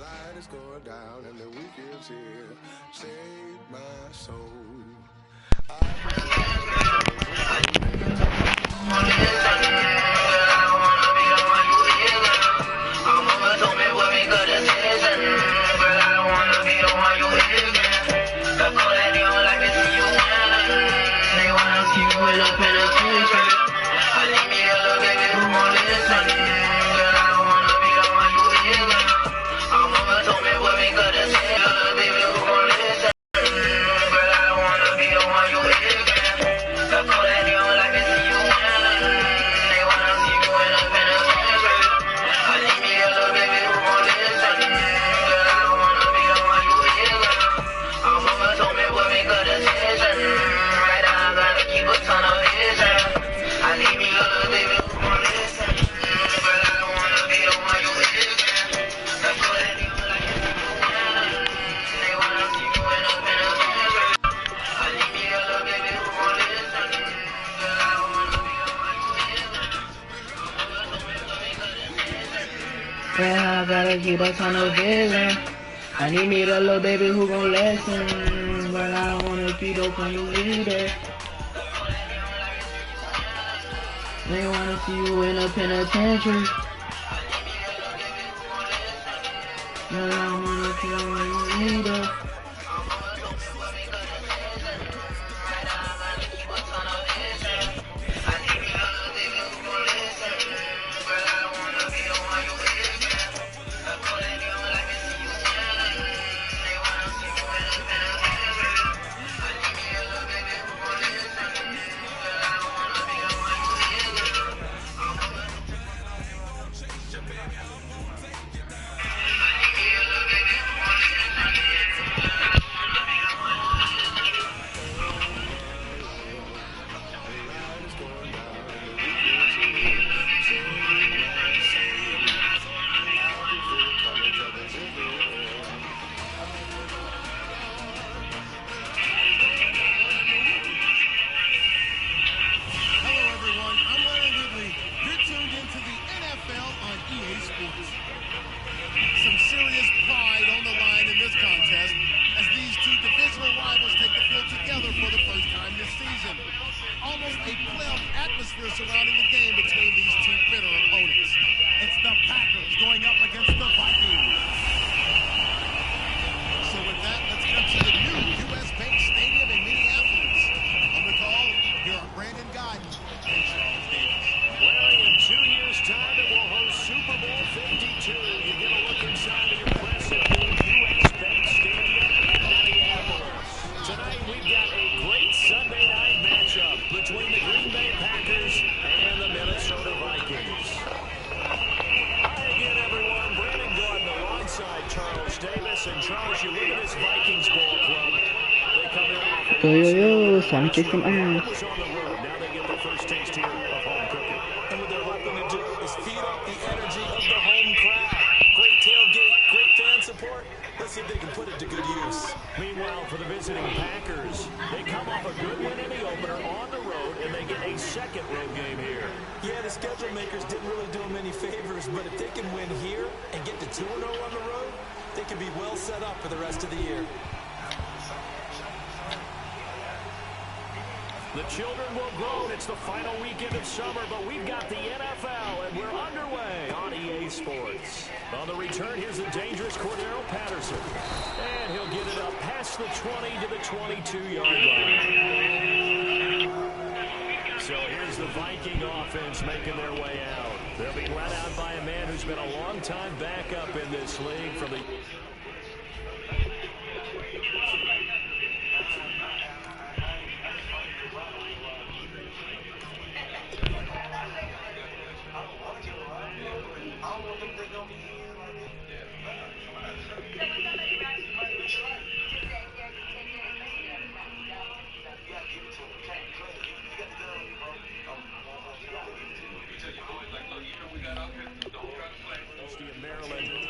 light is going down and the weekend's here. Save my soul. Yeah, I gotta keep a ton of vision. I need me a little baby who gon' listen, but I don't wanna be dope when you leave it. They wanna see you in a penitentiary. But I don't wanna feel when you leave it. Some serious pride on the line in this contest as these two divisional rivals take the field together for the first time this season. Almost a playoff atmosphere surrounding the game between these two bitter opponents. It's the Packers going up against the Vikings. So with that, let's get to the new U.S. Bank Stadium in Minneapolis. On the call, here are Brandon Godden and Charles Davis. Well, in 2 years' time, it will host Super Bowl 52. You get a look inside the impressive U.S. Bank Stadium in Minneapolis. Tonight, we've got a great Sunday night matchup between the Green Bay Packers and the Minnesota Vikings. Hi again, everyone. Brandon Gordon alongside Charles Davis. And Charles, you look at this Vikings ball club. They come in off Yo, Sonic Jason on the road. Now they get their first taste here of home cooking. And what they're hoping to do is feed off the energy of the home crowd. Great tailgate, great fan support. Let's see if they can put it to good use. Meanwhile, for the visiting Packers, they come off a good win in the opener on the road, and they get a second road game here. Yeah, the schedule makers didn't really do them any favors, but if they can win here and get to 2-0 on the road, they can be well set up for the rest of the year. The children will grow. It's the final weekend of summer, but we've got the NFL, and we're underway on EA Sports. On the return, here's the dangerous Cordero Patterson. And he'll get it up past the 20 to the 22-yard line. So here's the Viking offense making their way out. They'll be led out by a man who's been a long-time backup in this league from the...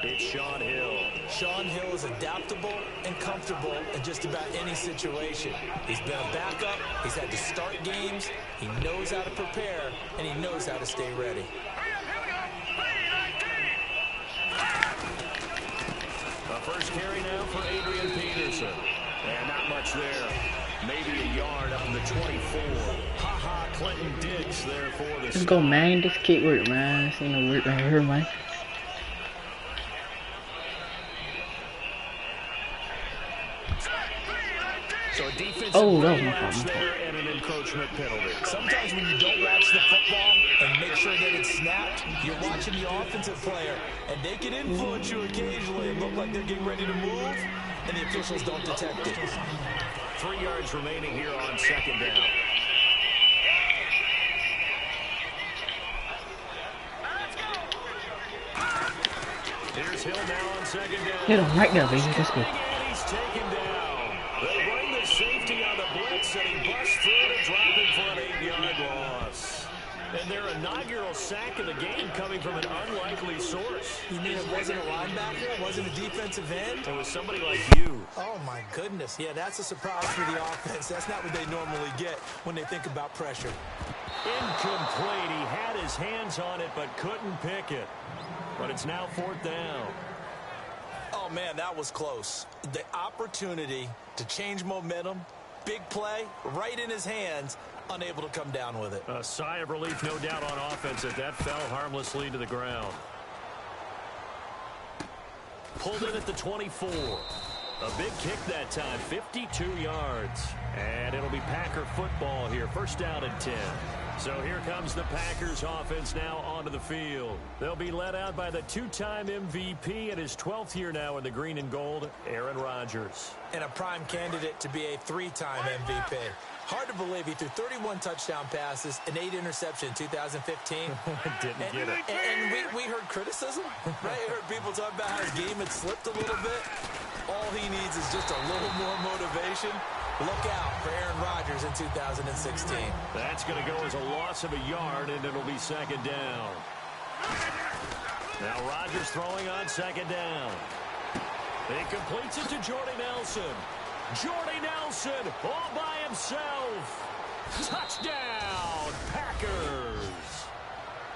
It's Sean Hill. Sean Hill is adaptable and comfortable in just about any situation. He's been a backup, he's had to start games, he knows how to prepare, and he knows how to stay ready. first carry now for Adrian Peterson. And not much there. Maybe a yard up in the 24. Ha-ha, Clinton Diggs there for the Let's go, man. This kick work, man. This ain't no work right here, man. So a defensive oh, that was my fault. there and an encroachment penalty. Sometimes when you don't watch the football and make sure that it's snapped, you're watching the offensive player, and they can influence you occasionally and look like they're getting ready to move, and the officials don't detect it. 3 yards remaining here on second down. Here's Hill now on second down. Hit him right there, baby. That's good. And he's taken down. They bring the safety on the blitz, and he busts through to drop him for an 8-yard loss. And their inaugural sack of the game coming from an unlikely source. You mean it wasn't a linebacker? It wasn't a defensive end? It was somebody like you. Oh, my goodness. Yeah, that's a surprise for the offense. That's not what they normally get when they think about pressure. Incomplete. He had his hands on it but couldn't pick it. But it's now 4th down. Oh, man, that was close. The opportunity to change momentum, big play, right in his hands, unable to come down with it. A sigh of relief, no doubt, on offense as that fell harmlessly to the ground. Pulled in at the 24. A big kick that time, 52 yards. And it'll be Packer football here, first down and 10. So here comes the Packers offense now onto the field. They'll be led out by the 2-time MVP in his 12th year now in the green and gold, Aaron Rodgers. And a prime candidate to be a 3-time MVP. Hard to believe he threw 31 touchdown passes and 8 interceptions in 2015. Didn't get it. And we heard criticism, right? We heard people talk about how his game had slipped a little bit. All he needs is just a little more motivation. Look out for Aaron Rodgers in 2016. That's going to go as a loss of a yard, and it'll be second down. Now Rodgers throwing on second down. He completes it to Jordy Nelson. Jordy Nelson all by himself. Touchdown, Packers.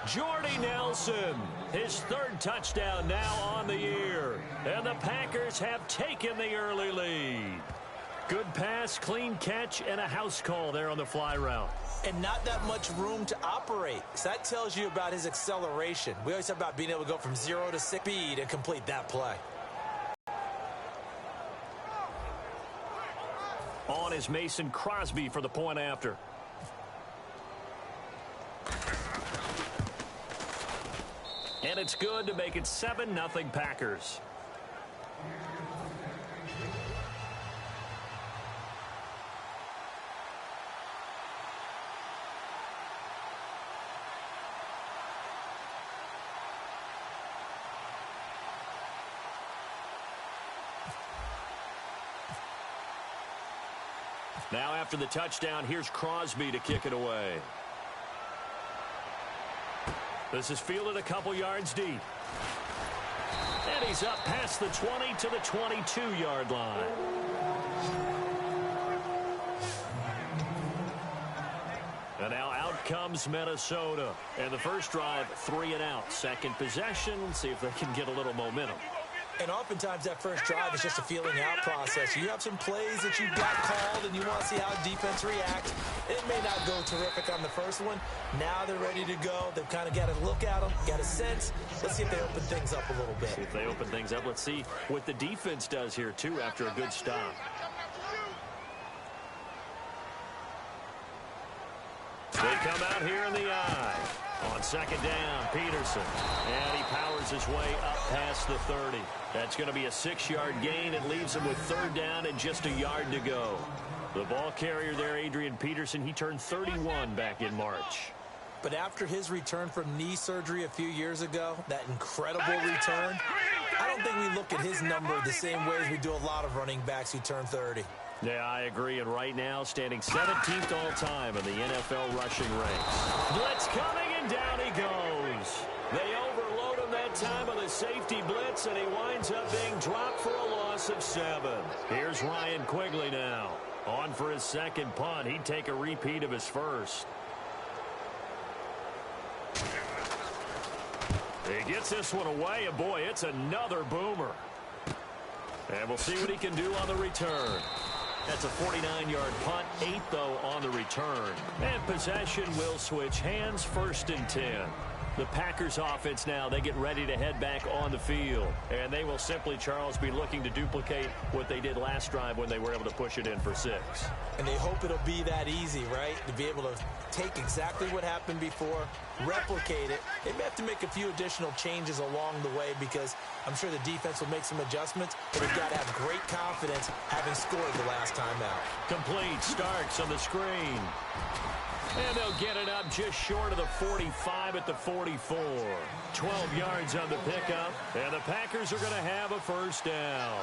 Jordy Nelson, his 3rd touchdown now on the year. And the Packers have taken the early lead. Good pass, clean catch, and a house call there on the fly route. And not that much room to operate. So that tells you about his acceleration. We always talk about being able to go from 0 to 6 speed and complete that play. On is Mason Crosby for the point after. And it's good to make it 7-0 Packers. Now after the touchdown, here's Crosby to kick it away. This is fielded a couple yards deep. And he's up past the 20 to the 22-yard line. And now out comes Minnesota. And the first drive, 3 and out. Second possession, let's see if they can get a little momentum. And oftentimes that first drive is just a feeling out process. You have some plays that you got called and you want to see how defense reacts. It may not go terrific on the first one. Now they're ready to go. They've kind of got to look at them, got a sense. Let's see if they open things up a little bit. See if they open things up. Let's see what the defense does here, too, after a good stop. They come out here in the eye. On second down, Peterson. And he powers his way up past the 30. That's going to be a 6-yard gain. It leaves him with 3rd down and just a yard to go. The ball carrier there, Adrian Peterson, he turned 31 back in March. But after his return from knee surgery a few years ago, that incredible return, I don't think we look at his number the same way as we do a lot of running backs who turn 30. Yeah, I agree. And right now, standing 17th all time in the NFL rushing ranks. Blitz coming, and down he goes. They overload him that time on the safety blitz, and he winds up being dropped for a loss of 7. Here's Ryan Quigley now. On for his second punt. He'd take a repeat of his first. He gets this one away, and boy, it's another boomer. And we'll see what he can do on the return. That's a 49-yard punt, 8, though, on the return. And possession will switch hands, 1st and 10. The Packers offense now, they get ready to head back on the field. And they will simply, Charles, be looking to duplicate what they did last drive when they were able to push it in for 6. And they hope it'll be that easy, right? To be able to take exactly what happened before, replicate it. They may have to make a few additional changes along the way because I'm sure the defense will make some adjustments, but they've got to have great confidence having scored the last time out. Complete. Starks on the screen. And they'll get it up just short of the 45 at the 44. 12 yards on the pickup, and the Packers are going to have a 1st down.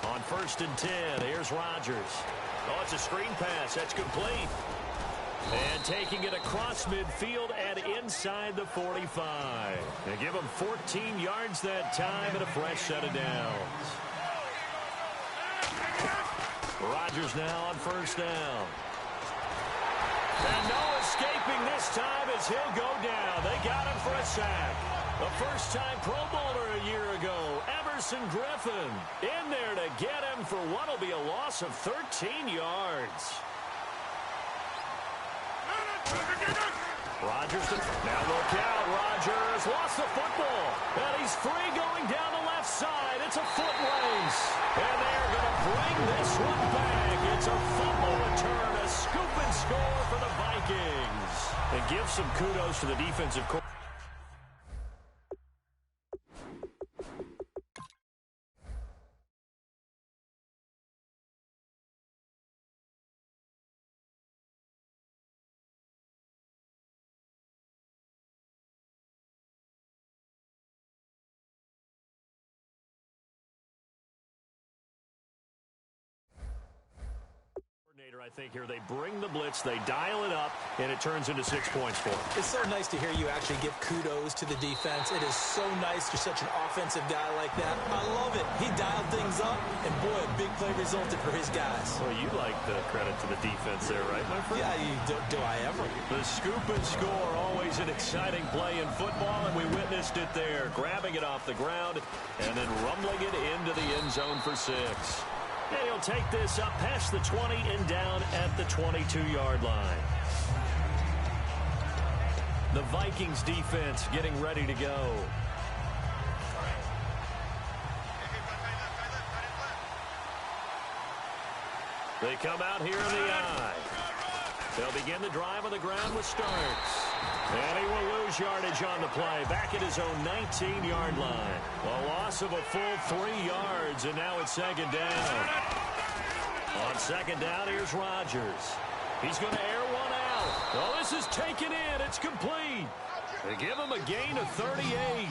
On 1st and 10, here's Rodgers. Oh, it's a screen pass. That's complete. And taking it across midfield and inside the 45. They give him 14 yards that time and a fresh set of downs. Rodgers now on 1st down. And no escaping this time as he'll go down. They got him for a sack. A first-time Pro Bowler a year ago, Everson Griffin, in there to get him for what will be a loss of 13 yards. Rodgers, now look out, Rodgers lost the football, and he's free going down the left side. It's a foot race, and they're going to bring this one back. It's a fumble return, a scoop and score for the Vikings. And give some kudos to the defensive coordinator. I think here they bring the blitz, they dial it up, and it turns into 6 points for them. It's so nice to hear you actually give kudos to the defense. It is so nice you're such an offensive guy like that. I love it. He dialed things up, and boy, a big play resulted for his guys. Well, you like the credit to the defense there, right, my friend? Yeah, do I ever? The scoop and score, always an exciting play in football, and we witnessed it there, grabbing it off the ground and then rumbling it into the end zone for 6. And he'll take this up past the 20 and down at the 22-yard line. The Vikings defense getting ready to go. They come out here in the eye. They'll begin the drive on the ground with Starks. And he will lose yardage on the play, back at his own 19-yard line. A loss of a full 3 yards, and now it's 2nd down. On 2nd down, here's Rodgers. He's going to air one out. Oh, this is taken in. It's complete. They give him a gain of 38.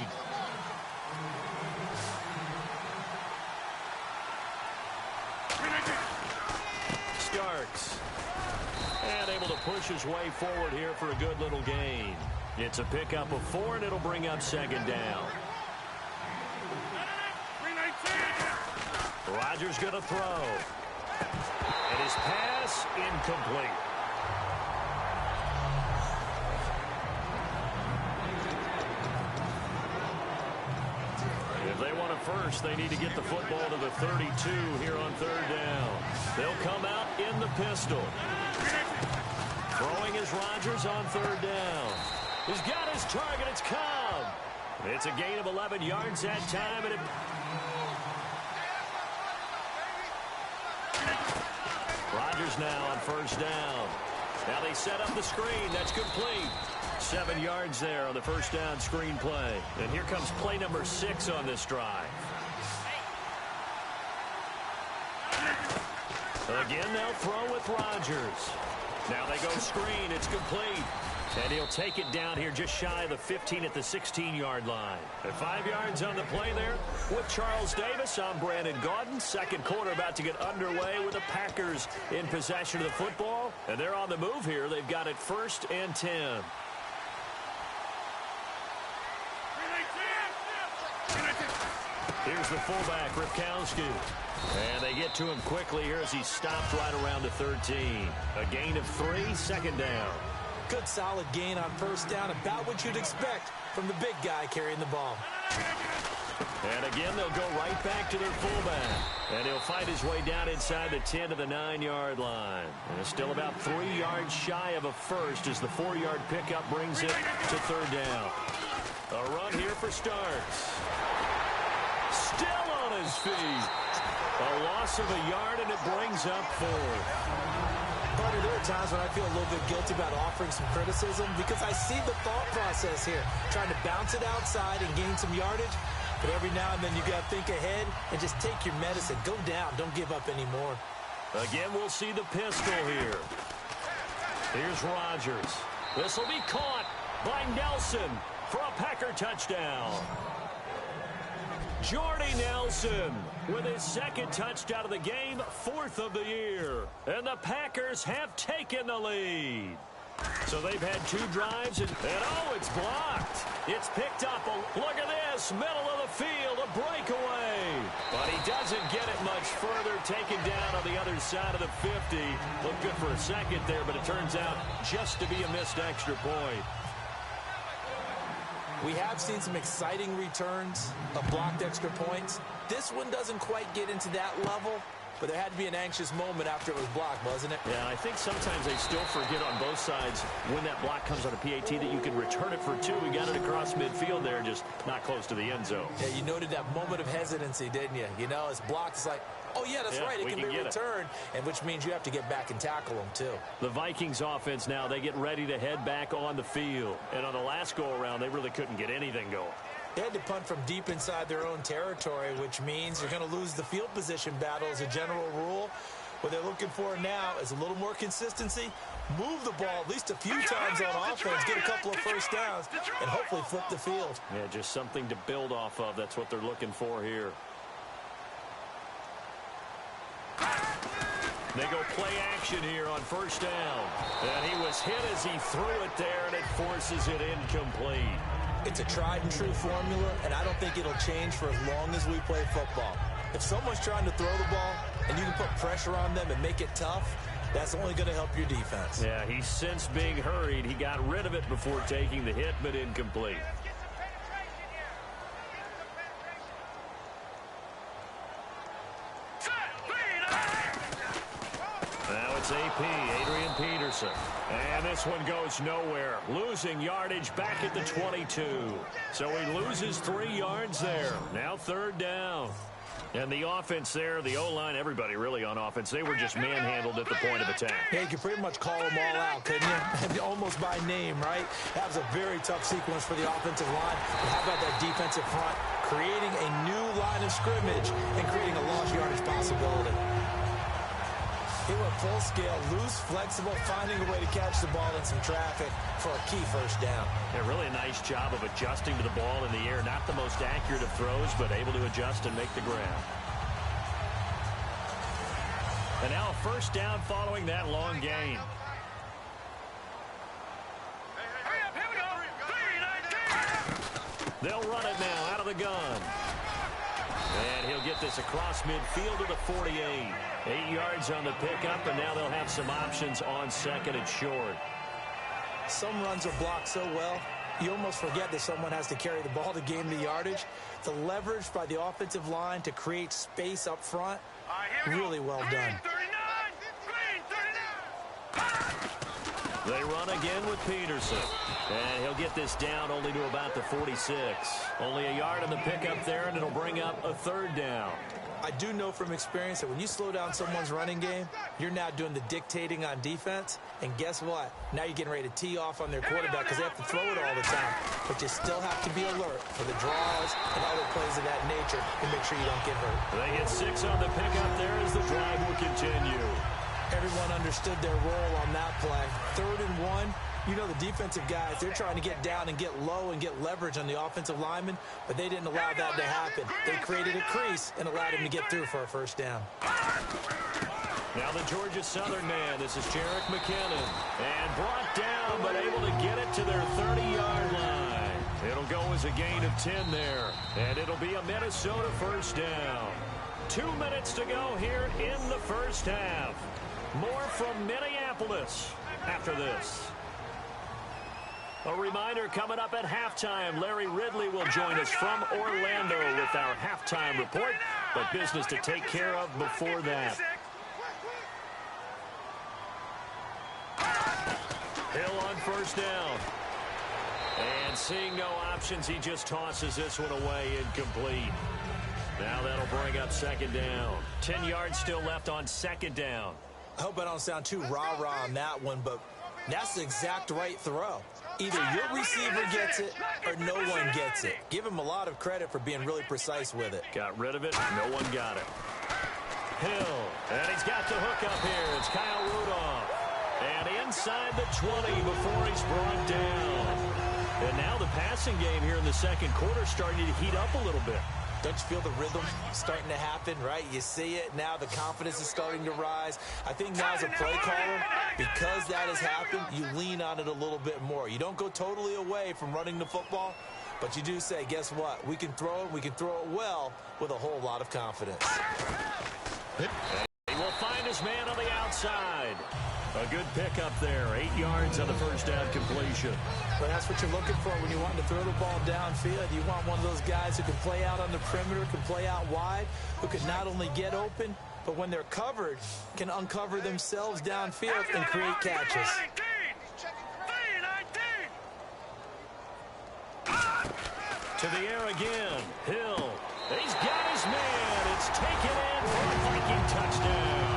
Starks. And able to push his way forward here for a good little gain. It's a pickup of 4, and it'll bring up 2nd down. Rodgers going to throw. And his pass incomplete. If they want a first, they need to get the football to the 32 here on 3rd down. They'll come out in the pistol. Throwing is Rodgers on 3rd down. He's got his target. It's Cobb. It's a gain of 11 yards that time. And Rodgers now on 1st down. Now they set up the screen. That's complete. 7 yards there on the 1st down screen play. And here comes play number 6 on this drive. Again, they'll throw with Rodgers. Now they go screen. It's complete. And he'll take it down here just shy of the 15 at the 16-yard line. At 5 yards on the play there with Charles Davis. I'm Brandon Gaudin. 2nd quarter about to get underway with the Packers in possession of the football. And they're on the move here. They've got it 1st and 10. Here's the fullback, Ripkowski. And they get to him quickly here as he stopped right around the 13. A gain of 3, 2nd down. Good solid gain on 1st down, about what you'd expect from the big guy carrying the ball. And again, they'll go right back to their fullback. And he'll fight his way down inside the 10 to the 9-yard line. And it's still about 3 yards shy of a first as the 4-yard pickup brings it to third down. A run here for Starks. Still on his feet. A loss of a yard, and it brings up 4. Buddy, there are times when I feel a little bit guilty about offering some criticism because I see the thought process here, trying to bounce it outside and gain some yardage. But every now and then you got to think ahead and just take your medicine. Go down. Don't give up anymore. Again, we'll see the pistol here. Here's Rodgers. This will be caught by Nelson for a Packer touchdown. Jordy Nelson with his second touchdown of the game, 4th of the year. And the Packers have taken the lead. So they've had 2 drives, and oh, it's blocked. It's picked up. Look at this, middle of the field, a breakaway. But he doesn't get it much further, taken down on the other side of the 50. Looked good for a second there, but it turns out just to be a missed extra point. We have seen some exciting returns of blocked extra points. This one doesn't quite get into that level, but there had to be an anxious moment after it was blocked, wasn't it? Yeah, I think sometimes they still forget on both sides when that block comes on a PAT that you can return it for 2. We got it across midfield there, just not close to the end zone. Yeah, you noted that moment of hesitancy, didn't you? You know, it's blocked. It's like, oh, yeah, that's right. It can be returned, and which means you have to get back and tackle them, too. The Vikings offense now, they get ready to head back on the field. And on the last go-around, they really couldn't get anything going. They had to punt from deep inside their own territory, which means you're going to lose the field position battle as a general rule. What they're looking for now is a little more consistency, move the ball at least a few times on offense, get a couple of first downs, and hopefully flip the field. Yeah, just something to build off of. That's what they're looking for here. They go play action here on first down. And he was hit as he threw it there, and it forces it incomplete. It's a tried-and-true formula, and I don't think it'll change for as long as we play football. If someone's trying to throw the ball and you can put pressure on them and make it tough, that's only going to help your defense. Yeah, he's since being hurried. He got rid of it before taking the hit, but incomplete. Now it's AP, Adrian Peterson. And this one goes nowhere. Losing yardage back at the 22. So he loses 3 yards there. Now third down. And the offense there, the O-line, everybody really on offense, they were just manhandled at the point of attack. Yeah, you could pretty much call them all out, couldn't you? Almost by name, right? That was a very tough sequence for the offensive line. But how about that defensive front? Creating a new line of scrimmage and creating a lost yardage possibility. They were full scale, loose, flexible, finding a way to catch the ball in some traffic for a key first down. Yeah, really a nice job of adjusting to the ball in the air. Not the most accurate of throws, but able to adjust and make the grab. And now a first down following that long gain. They'll run it now out of the gun. And he'll get this across midfield to the 48. 8 yards on the pickup, and now they'll have some options on second and short. Some runs are blocked so well, you almost forget that someone has to carry the ball to gain the yardage. The leverage by the offensive line to create space up front, really well done. They run again with Peterson. And he'll get this down only to about the 46. Only a yard on the pickup there, and it'll bring up a third down. I do know from experience that when you slow down someone's running game, you're now doing the dictating on defense. And guess what? Now you're getting ready to tee off on their quarterback because they have to throw it all the time. But you still have to be alert for the draws and other plays of that nature and make sure you don't get hurt. They get 6 on the pickup there as the drive will continue. Everyone understood their role on that play. 3rd and 1. You know, the defensive guys, they're trying to get down and get low and get leverage on the offensive lineman, but they didn't allow that to happen. They created a crease and allowed him to get through for a first down. Now the Georgia Southern man, this is Jerick McKinnon. And brought down, but able to get it to their 30-yard line. It'll go as a gain of 10 there, and it'll be a Minnesota first down. 2 minutes to go here in the first half. More from Minneapolis after this. A reminder coming up at halftime, Larry Ridley will join us from Orlando with our halftime report, but business to take care of before that. Hill on first down. And seeing no options, he just tosses this one away incomplete. Now that'll bring up second down. 10 yards still left on second down. I hope I don't sound too rah-rah on that one, but that's the exact right throw. Either your receiver gets it or no one gets it. Give him a lot of credit for being really precise with it. Got rid of it. No one got it. Hill. And he's got the hook up here. It's Kyle Rudolph. And inside the 20 before he's brought down. And now the passing game here in the second quarter starting to heat up a little bit. Don't you feel the rhythm starting to happen, right? You see it. Now the confidence is starting to rise. I think now as a play caller, because that has happened, you lean on it a little bit more. You don't go totally away from running the football, but you do say, guess what? We can throw it. We can throw it well with a whole lot of confidence. He will find his man on the outside. A good pickup there. 8 yards on the first down completion. But that's what you're looking for when you want to throw the ball downfield. You want one of those guys who can play out on the perimeter, can play out wide, who can not only get open, but when they're covered, can uncover themselves downfield and create catches. To the air again. Hill. He's got his man. It's taken in for a Viking touchdown.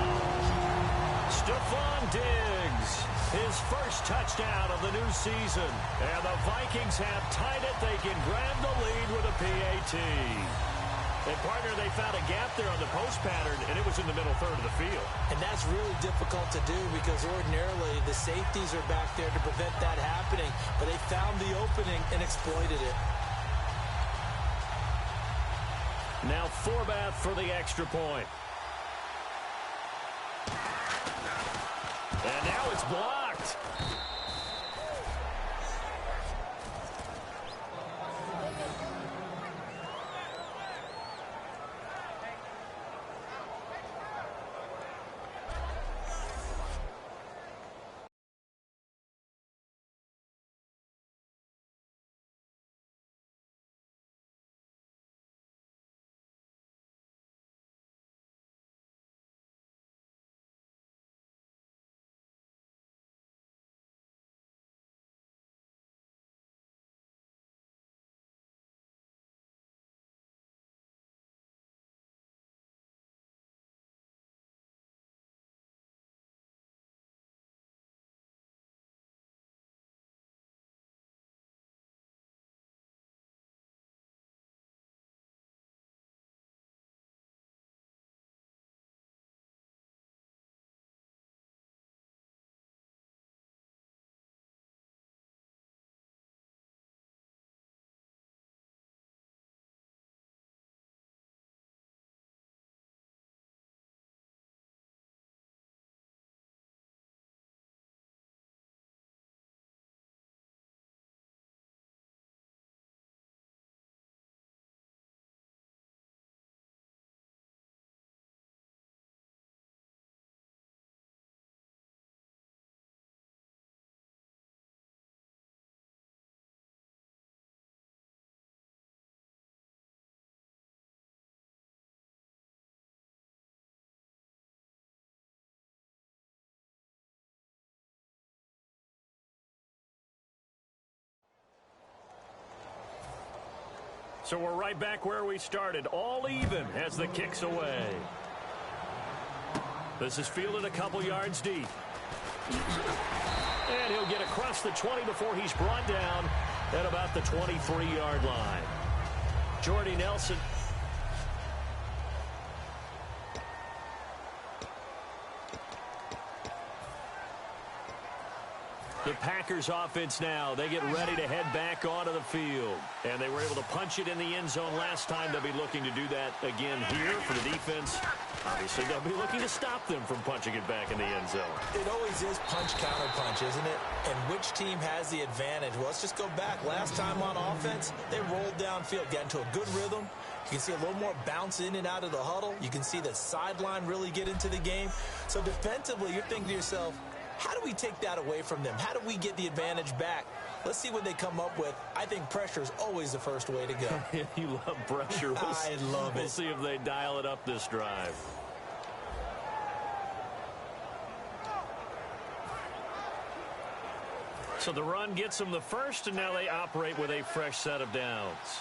Stephon Diggs, his first touchdown of the new season. And the Vikings have tied it. They can grab the lead with a PAT. And, partner, they found a gap there on the post pattern, and it was in the middle third of the field. And that's really difficult to do because ordinarily the safeties are back there to prevent that happening. But they found the opening and exploited it. Now Forbath for the extra point. And now it's blocked. So we're right back where we started, all even as the kick's away. This is fielded a couple yards deep. And he'll get across the 20 before he's brought down at about the 23-yard line. Jordy Nelson. The Packers offense now, they get ready to head back onto the field. And they were able to punch it in the end zone last time. They'll be looking to do that again here for the defense. Obviously, they'll be looking to stop them from punching it back in the end zone. It always is punch-counter-punch, isn't it? And which team has the advantage? Well, let's just go back. Last time on offense, they rolled downfield, got into a good rhythm. You can see a little more bounce in and out of the huddle. You can see the sideline really get into the game. So defensively, you're thinking to yourself, how do we take that away from them? How do we get the advantage back? Let's see what they come up with. I think pressure is always the first way to go. You love pressure. I love it. We'll see if they dial it up this drive. So the run gets them the first, and now they operate with a fresh set of downs.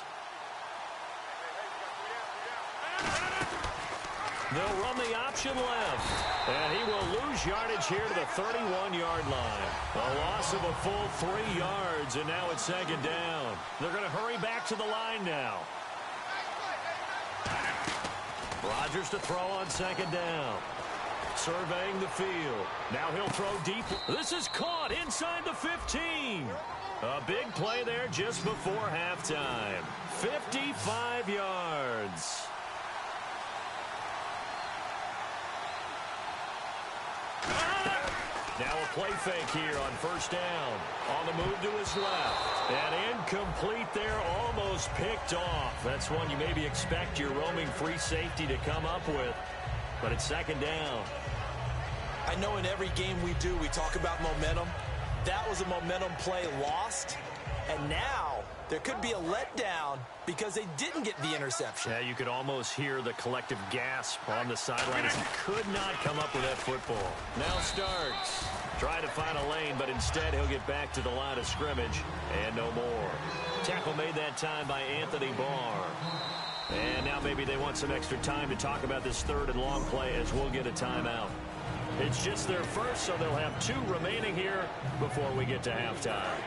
They'll run the option left, and he will lose yardage here to the 31-yard line. A loss of a full 3 yards, and now it's second down. They're going to hurry back to the line now. Rodgers to throw on second down. Surveying the field. Now he'll throw deep. This is caught inside the 15. A big play there just before halftime. 55 yards. Now a play fake here on first down. On the move to his left. And incomplete there, almost picked off. That's one you maybe expect your roaming free safety to come up with. But it's second down. I know in every game we do, we talk about momentum. That was a momentum play lost. And now there could be a letdown because they didn't get the interception. Yeah, you could almost hear the collective gasp on the sideline as he could not come up with that football. Now Starks trying to find a lane, but instead he'll get back to the line of scrimmage and no more. Tackle made that time by Anthony Barr. And now maybe they want some extra time to talk about this third and long play as we'll get a timeout. It's just their first, so they'll have 2 remaining here before we get to halftime.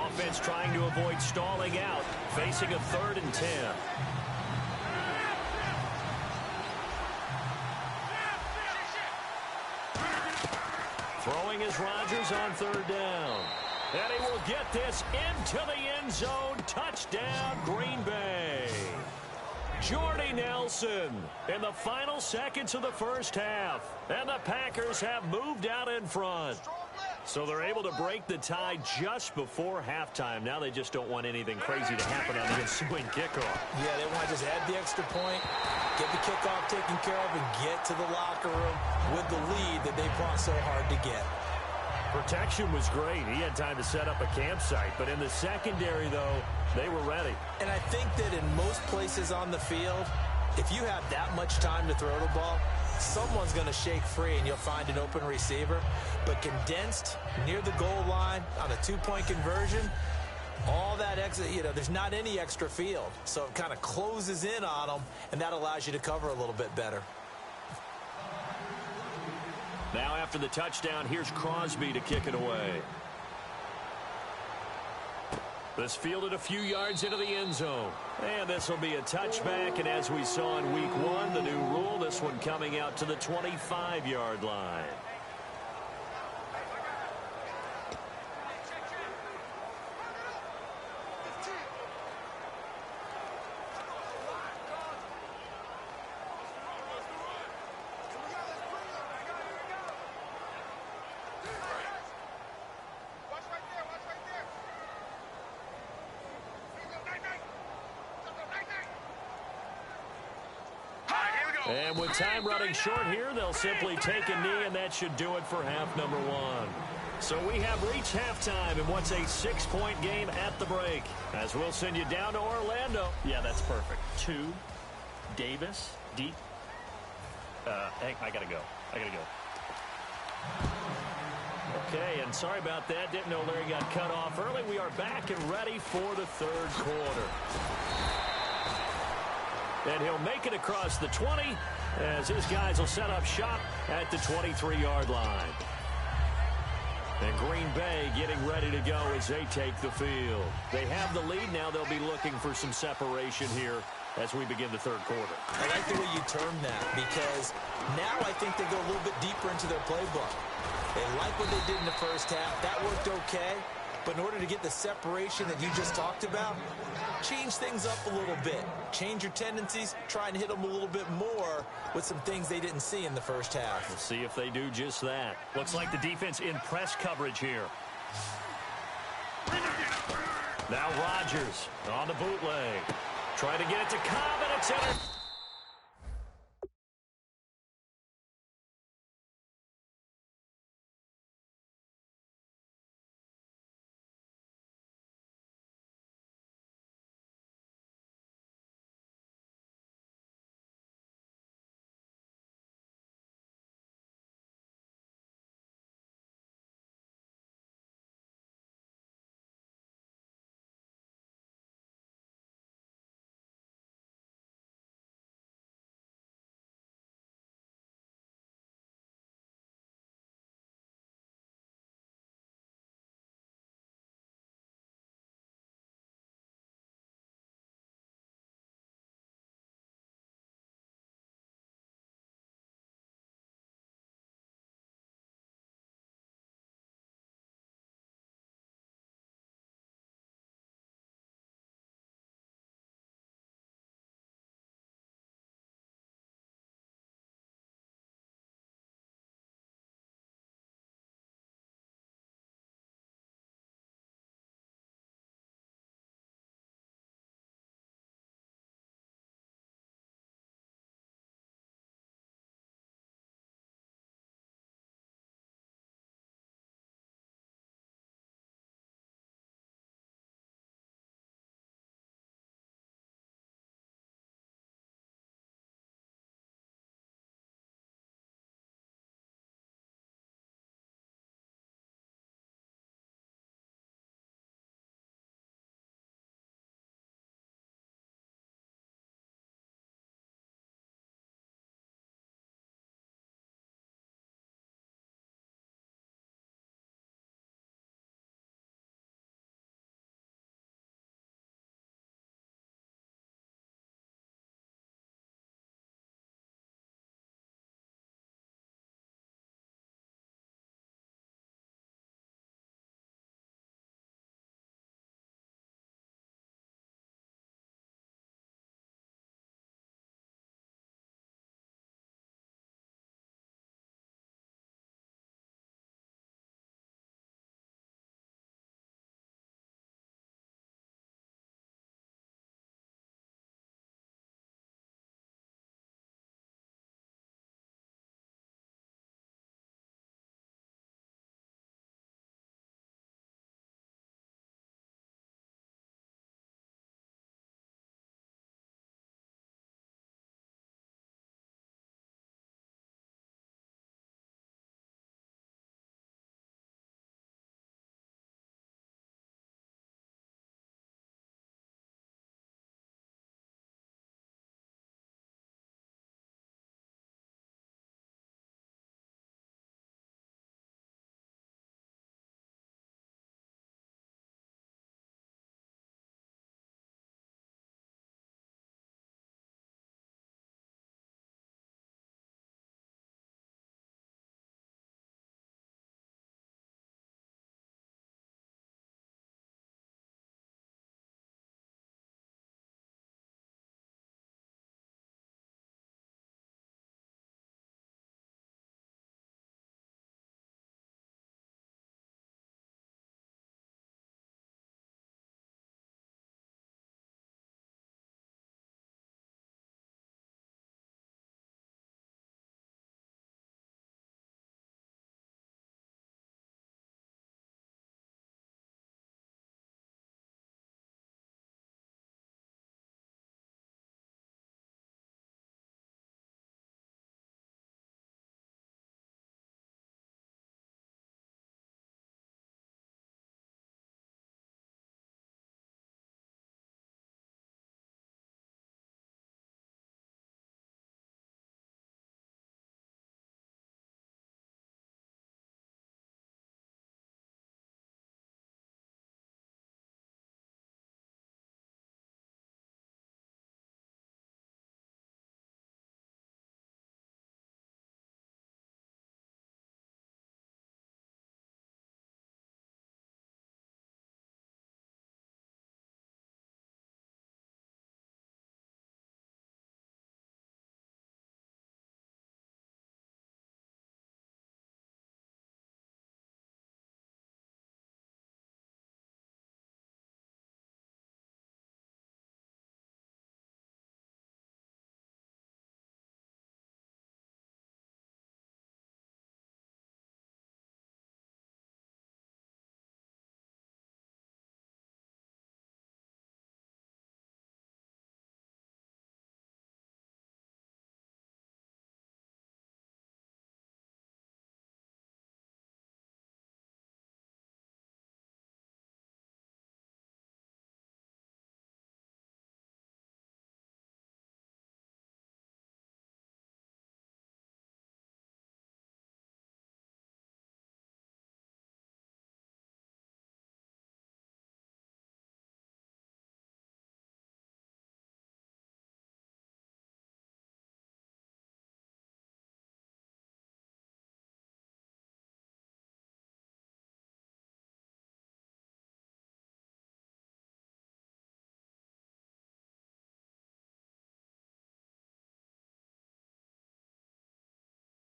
Offense trying to avoid stalling out, facing a 3rd and 10. Throwing is Rodgers on 3rd down. And he will get this into the end zone. Touchdown, Green Bay. Jordy Nelson in the final seconds of the first half. And the Packers have moved out in front. So they're able to break the tie just before halftime. Now they just don't want anything crazy to happen on the ensuing kickoff. Yeah, they want to just add the extra point, get the kickoff taken care of, and get to the locker room with the lead that they fought so hard to get. Protection was great. He had time to set up a campsite. But in the secondary, though, they were ready. And I think that in most places on the field, if you have that much time to throw the ball, someone's going to shake free and you'll find an open receiver. But condensed near the goal line on a 2-point conversion, all that extra, there's not any extra field. So it kind of closes in on them, and that allows you to cover a little bit better. Now after the touchdown, here's Crosby to kick it away. This fielded a few yards into the end zone. And this will be a touchback, and as we saw in week 1, the new rule, this one coming out to the 25-yard line. And with time running short here, they'll simply take a knee, and that should do it for half number 1. So we have reached halftime in what's a 6-point game at the break. As we'll send you down to Orlando. Yeah, that's perfect. 2, Davis, deep. I gotta go. Okay, and sorry about that. Didn't know Larry got cut off early. We are back and ready for the 3rd quarter. And he'll make it across the 20 as his guys will set up shop at the 23-yard line. And Green Bay getting ready to go as they take the field. They have the lead now. They'll be looking for some separation here as we begin the 3rd quarter. I like the way you term that, because now I think they go a little bit deeper into their playbook. They like what they did in the first half. That worked okay. But in order to get the separation that you just talked about, change things up a little bit. Change your tendencies. Try and hit them a little bit more with some things they didn't see in the first half. We'll see if they do just that. Looks like the defense in press coverage here. Now Rodgers on the bootleg. Trying to get it to Cobb, and it's in.